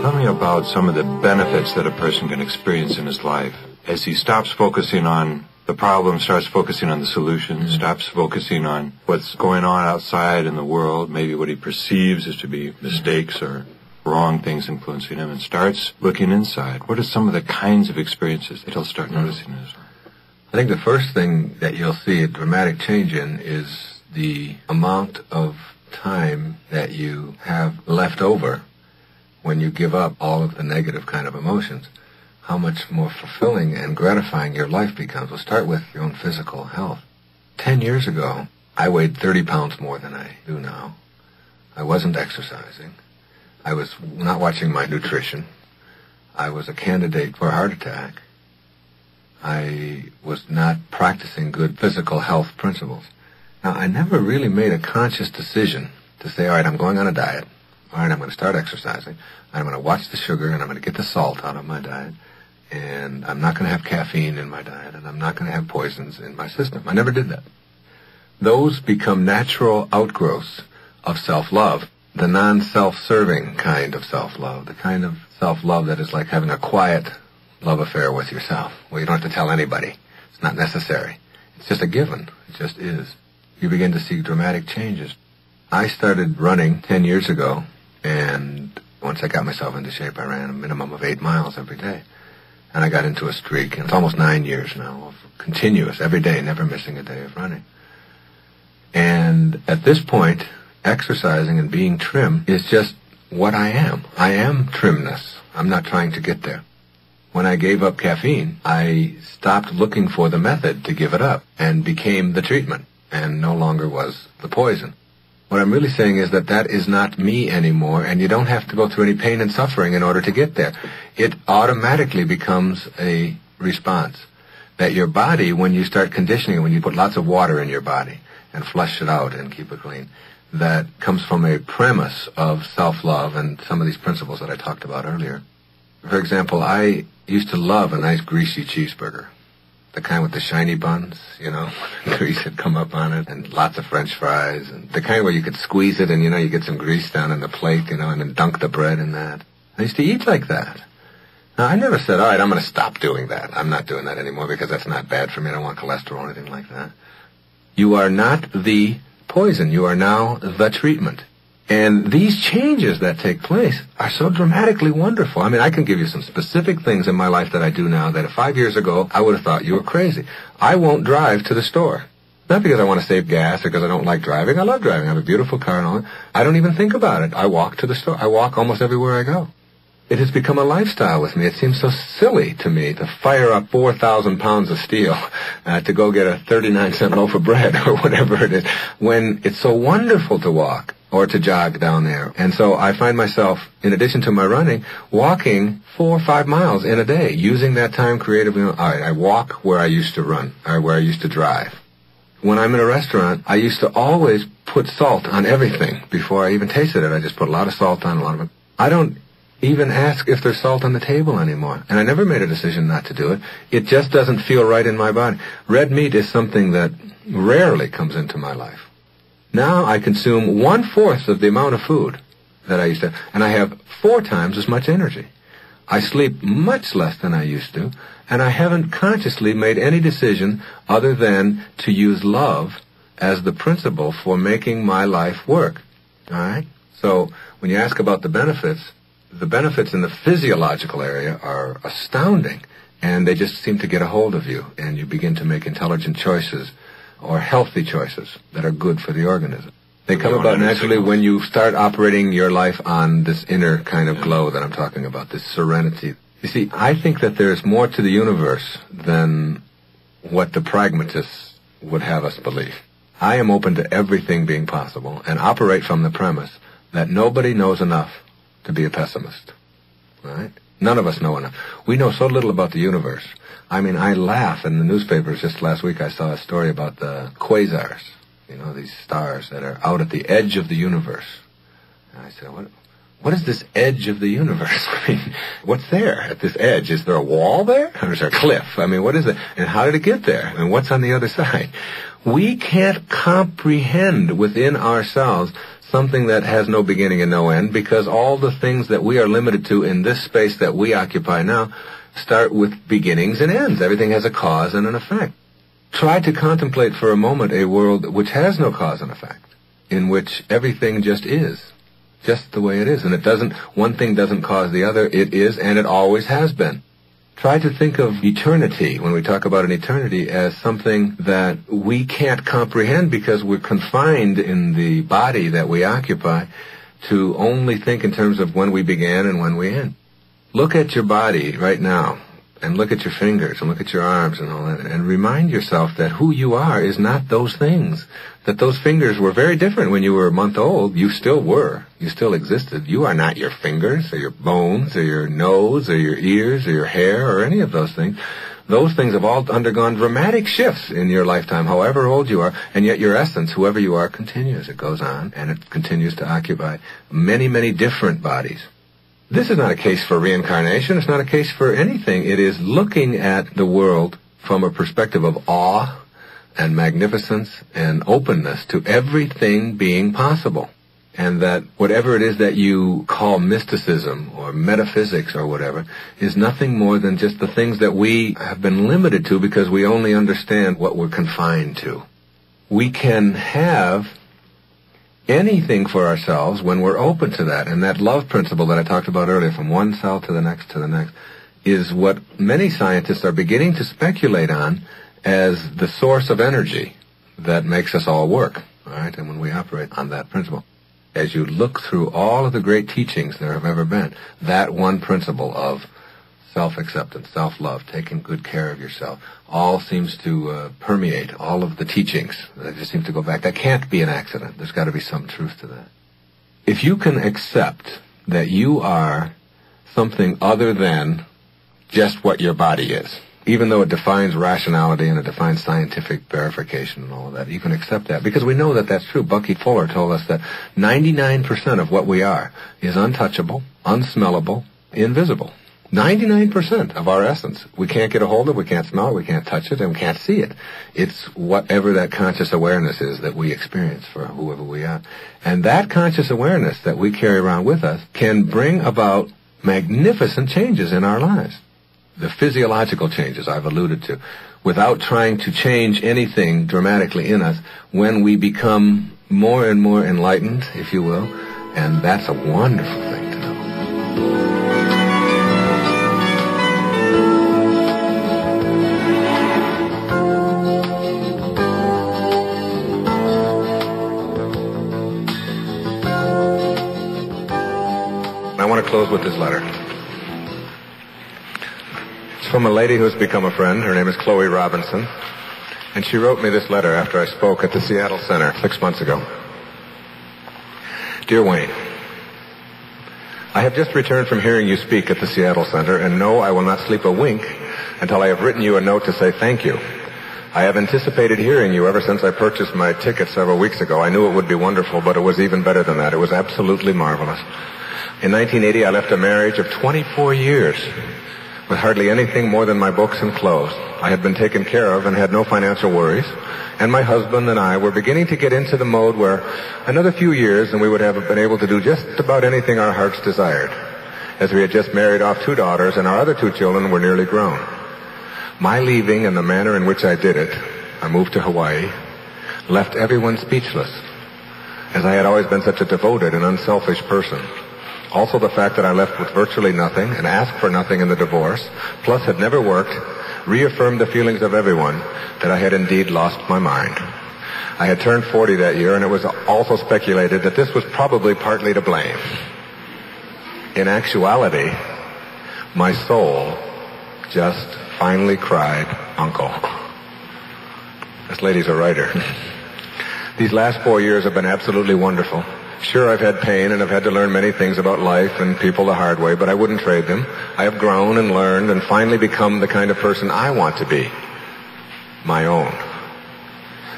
Tell me about some of the benefits that a person can experience in his life as he stops focusing on the problem, starts focusing on the solution, stops focusing on what's going on outside in the world, maybe what he perceives as to be mistakes or wrong things influencing him, and starts looking inside. What are some of the kinds of experiences that he'll start noticing in his life? I think the first thing that you'll see a dramatic change in is the amount of time that you have left over when you give up all of the negative kind of emotions. How much more fulfilling and gratifying your life becomes. We'll start with your own physical health. 10 years ago, I weighed 30 pounds more than I do now. I wasn't exercising. I was not watching my nutrition. I was a candidate for a heart attack. I was not practicing good physical health principles. Now, I never really made a conscious decision to say, all right, I'm going on a diet. All right, I'm going to start exercising. I'm going to watch the sugar, and I'm going to get the salt out of my diet. And I'm not going to have caffeine in my diet, and I'm not going to have poisons in my system. I never did that. Those become natural outgrowths of self-love, the non-self-serving kind of self-love, the kind of self-love that is like having a quiet love affair with yourself, where you don't have to tell anybody. It's not necessary. It's just a given. It just is. You begin to see dramatic changes. I started running 10 years ago, and once I got myself into shape, I ran a minimum of 8 miles every day. And I got into a streak, and it's almost 9 years now of continuous, every day, never missing a day of running. And at this point, exercising and being trim is just what I am. I am trimness. I'm not trying to get there. When I gave up caffeine, I stopped looking for the method to give it up and became the treatment and no longer was the poison. What I'm really saying is that that is not me anymore, and you don't have to go through any pain and suffering in order to get there. It automatically becomes a response that your body, when you start conditioning it, when you put lots of water in your body and flush it out and keep it clean, that comes from a premise of self-love and some of these principles that I talked about earlier. For example, I used to love a nice greasy cheeseburger. The kind with the shiny buns, you know, grease had come up on it, and lots of French fries, and the kind where you could squeeze it and, you know, you get some grease down in the plate, you know, and then dunk the bread in that. I used to eat like that. Now, I never said, all right, I'm going to stop doing that. I'm not doing that anymore because that's not bad for me. I don't want cholesterol or anything like that. You are not the poison. You are now the treatment. And these changes that take place are so dramatically wonderful. I mean, I can give you some specific things in my life that I do now that 5 years ago I would have thought you were crazy. I won't drive to the store. Not because I want to save gas or because I don't like driving. I love driving. I have a beautiful car and all that. I don't even think about it. I walk to the store. I walk almost everywhere I go. It has become a lifestyle with me. It seems so silly to me to fire up 4,000 pounds of steel to go get a 39-cent loaf of bread or whatever it is, when it's so wonderful to walk or to jog down there. And so I find myself, in addition to my running, walking 4 or 5 miles in a day, using that time creatively. All right, I walk where I used to run or where I used to drive. When I'm in a restaurant, I used to always put salt on everything before I even tasted it. I just put a lot of salt on, a lot of it. I don't even ask if there's salt on the table anymore. And I never made a decision not to do it. It just doesn't feel right in my body. Red meat is something that rarely comes into my life. Now I consume 1/4 of the amount of food that I used to, and I have 4 times as much energy. I sleep much less than I used to, and I haven't consciously made any decision other than to use love as the principle for making my life work. All right? So when you ask about the benefits in the physiological area are astounding, and they just seem to get a hold of you, and you begin to make intelligent choices or healthy choices that are good for the organism. They come about naturally when you start operating your life on this inner kind of glow that I'm talking about, this serenity. You see, I think that there's more to the universe than what the pragmatists would have us believe. I am open to everything being possible and operate from the premise that nobody knows enough to be a pessimist. Right? None of us know enough. We know so little about the universe. I mean, I laugh in the newspapers. Just last week I saw a story about the quasars, you know, these stars that are out at the edge of the universe. And I said, what is this edge of the universe? I mean, what's there at this edge? Is there a wall there? Or is there a cliff? I mean, what is it? And how did it get there? And what's on the other side? We can't comprehend within ourselves something that has no beginning and no end, because all the things that we are limited to in this space that we occupy now start with beginnings and ends. Everything has a cause and an effect. Try to contemplate for a moment a world which has no cause and effect, in which everything just is, just the way it is. And one thing doesn't cause the other. It is, and it always has been. Try to think of eternity, when we talk about an eternity, as something that we can't comprehend because we're confined in the body that we occupy to only think in terms of when we began and when we end. Look at your body right now, and look at your fingers, and look at your arms and all that, and remind yourself that who you are is not those things. That those fingers were very different when you were a month old. You still were. You still existed. You are not your fingers, or your bones, or your nose, or your ears, or your hair, or any of those things. Those things have all undergone dramatic shifts in your lifetime, however old you are, and yet your essence, whoever you are, continues. It goes on, and it continues to occupy many, many different bodies. This is not a case for reincarnation. It's not a case for anything. It is looking at the world from a perspective of awe and magnificence and openness to everything being possible. And that whatever it is that you call mysticism or metaphysics or whatever is nothing more than just the things that we have been limited to because we only understand what we're confined to. We can have anything for ourselves when we're open to that. And that love principle that I talked about earlier, from one cell to the next, is what many scientists are beginning to speculate on as the source of energy that makes us all work. All right? And when we operate on that principle, as you look through all of the great teachings there have ever been, that one principle of self-acceptance, self-love, taking good care of yourself, all seems to permeate all of the teachings. They just seem to go back. That can't be an accident. There's got to be some truth to that. If you can accept that you are something other than just what your body is, even though it defines rationality and it defines scientific verification and all of that, you can accept that because we know that that's true. Bucky Fuller told us that 99% of what we are is untouchable, unsmellable, invisible. 99% of our essence. We can't get a hold of it, we can't smell it, we can't touch it, and we can't see it. It's whatever that conscious awareness is that we experience for whoever we are. And that conscious awareness that we carry around with us can bring about magnificent changes in our lives. The physiological changes I've alluded to, without trying to change anything dramatically in us, when we become more and more enlightened, if you will, and that's a wonderful thing to know. I want to close with this letter. It's from a lady who has become a friend. Her name is Chloe Robinson. And she wrote me this letter after I spoke at the Seattle Center 6 months ago. Dear Wayne, I have just returned from hearing you speak at the Seattle Center, and no, I will not sleep a wink until I have written you a note to say thank you. I have anticipated hearing you ever since I purchased my ticket several weeks ago. I knew it would be wonderful, but it was even better than that. It was absolutely marvelous. In 1980, I left a marriage of 24 years with hardly anything more than my books and clothes. I had been taken care of and had no financial worries, and my husband and I were beginning to get into the mode where another few years and we would have been able to do just about anything our hearts desired, as we had just married off 2 daughters and our other 2 children were nearly grown. My leaving and the manner in which I did it, I moved to Hawaii, left everyone speechless, as I had always been such a devoted and unselfish person. Also the fact that I left with virtually nothing and asked for nothing in the divorce, plus had never worked, reaffirmed the feelings of everyone that I had indeed lost my mind. I had turned 40 that year, and it was also speculated that this was probably partly to blame. In actuality, my soul just finally cried, Uncle. This lady's a writer. These last 4 years have been absolutely wonderful. Sure, I've had pain and I've had to learn many things about life and people the hard way, but I wouldn't trade them. I have grown and learned and finally become the kind of person I want to be. My own.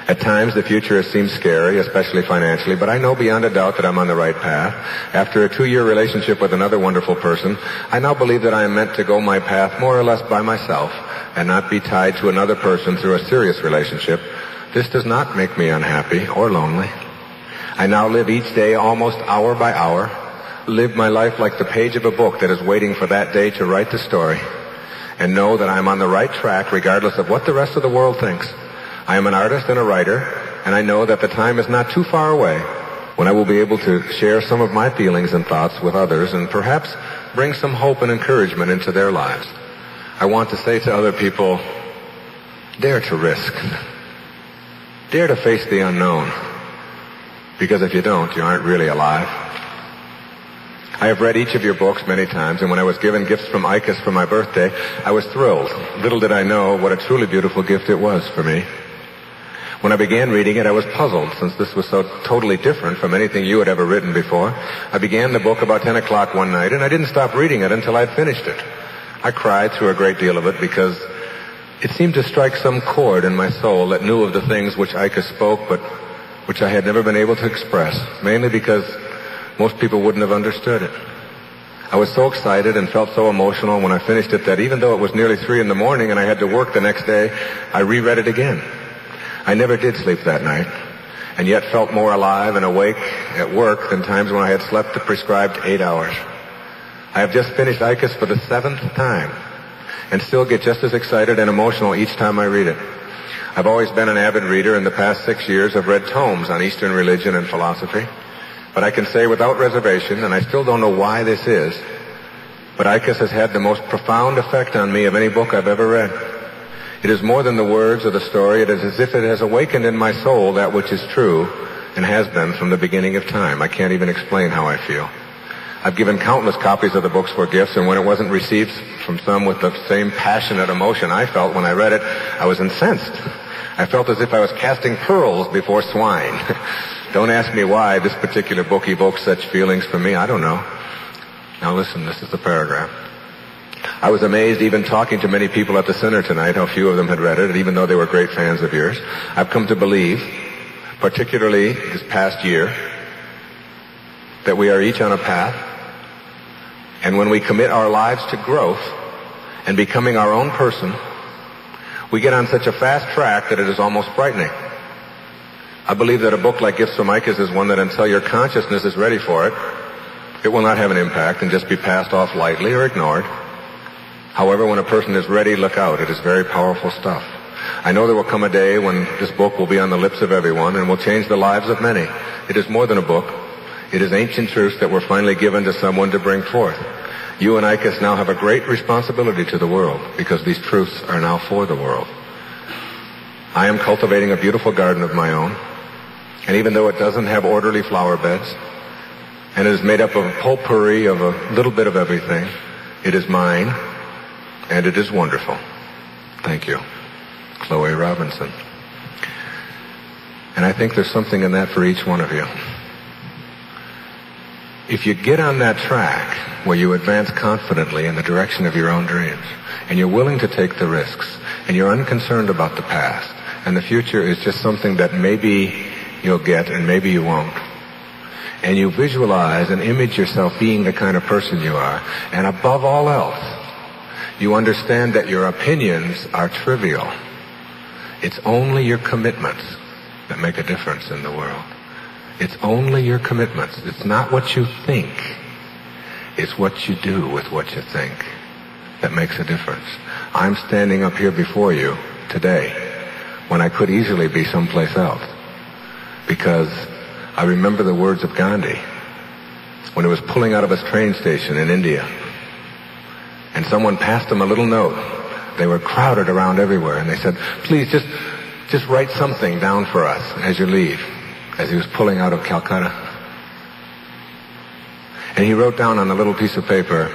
At times, the future has seemed scary, especially financially, but I know beyond a doubt that I'm on the right path. After a 2-year relationship with another wonderful person, I now believe that I am meant to go my path more or less by myself and not be tied to another person through a serious relationship. This does not make me unhappy or lonely. I now live each day almost hour by hour, live my life like the page of a book that is waiting for that day to write the story, and know that I'm on the right track regardless of what the rest of the world thinks. I am an artist and a writer, and I know that the time is not too far away when I will be able to share some of my feelings and thoughts with others and perhaps bring some hope and encouragement into their lives. I want to say to other people, dare to risk. Dare to face the unknown. Because if you don't, you aren't really alive. I have read each of your books many times, and when I was given gifts from ICUS for my birthday, I was thrilled. Little did I know what a truly beautiful gift it was for me. When I began reading it, I was puzzled, since this was so totally different from anything you had ever written before. I began the book about 10 o'clock one night, and I didn't stop reading it until I'd finished it. I cried through a great deal of it because it seemed to strike some chord in my soul that knew of the things which ICUS spoke, but which I had never been able to express, mainly because most people wouldn't have understood it. I was so excited and felt so emotional when I finished it that even though it was nearly 3 in the morning and I had to work the next day, I reread it again. I never did sleep that night, and yet felt more alive and awake at work than times when I had slept the prescribed 8 hours. I have just finished ICUS for the 7th time, and still get just as excited and emotional each time I read it. I've always been an avid reader. In the past 6 years, I've read tomes on Eastern religion and philosophy. But I can say without reservation, and I still don't know why this is, but ICUS has had the most profound effect on me of any book I've ever read. It is more than the words or the story. It is as if it has awakened in my soul that which is true and has been from the beginning of time. I can't even explain how I feel. I've given countless copies of the books for gifts, and when it wasn't received from some with the same passionate emotion I felt when I read it, I was incensed. I felt as if I was casting pearls before swine. Don't ask me why this particular book evokes such feelings for me. I don't know. Now listen, this is the paragraph. I was amazed, even talking to many people at the center tonight, how few of them had read it, even though they were great fans of yours. I've come to believe, particularly this past year, that we are each on a path, and when we commit our lives to growth and becoming our own person, we get on such a fast track that it is almost frightening. I believe that a book like Gifts from ICUS is one that until your consciousness is ready for it, it will not have an impact and just be passed off lightly or ignored. However, when a person is ready, look out. It is very powerful stuff. I know there will come a day when this book will be on the lips of everyone and will change the lives of many. It is more than a book. It is ancient truths that were finally given to someone to bring forth. You and ICUS now have a great responsibility to the world because these truths are now for the world. I am cultivating a beautiful garden of my own, and even though it doesn't have orderly flower beds, and it is made up of a potpourri of a little bit of everything, it is mine, and it is wonderful. Thank you. Chloe Robinson. And I think there's something in that for each one of you. If you get on that track where you advance confidently in the direction of your own dreams, and you're willing to take the risks, and you're unconcerned about the past, and the future is just something that maybe you'll get and maybe you won't, and you visualize and image yourself being the kind of person you are, and above all else, you understand that your opinions are trivial. It's only your commitments that make a difference in the world. It's only your commitments. It's not what you think. It's what you do with what you think that makes a difference. I'm standing up here before you today when I could easily be someplace else because I remember the words of Gandhi when he was pulling out of his train station in India, and someone passed him a little note. They were crowded around everywhere, and they said, please just write something down for us as you leave, as he was pulling out of Calcutta. And he wrote down on a little piece of paper,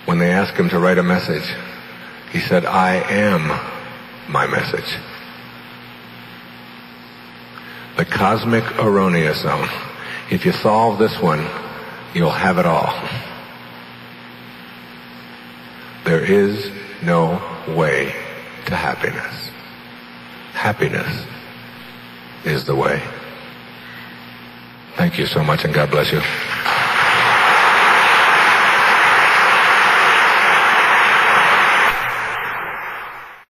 when they asked him to write a message, he said, I am my message. The cosmic erroneous zone. If you solve this one, you'll have it all. There is no way to happiness. Happiness is the way. Thank you so much, and God bless you.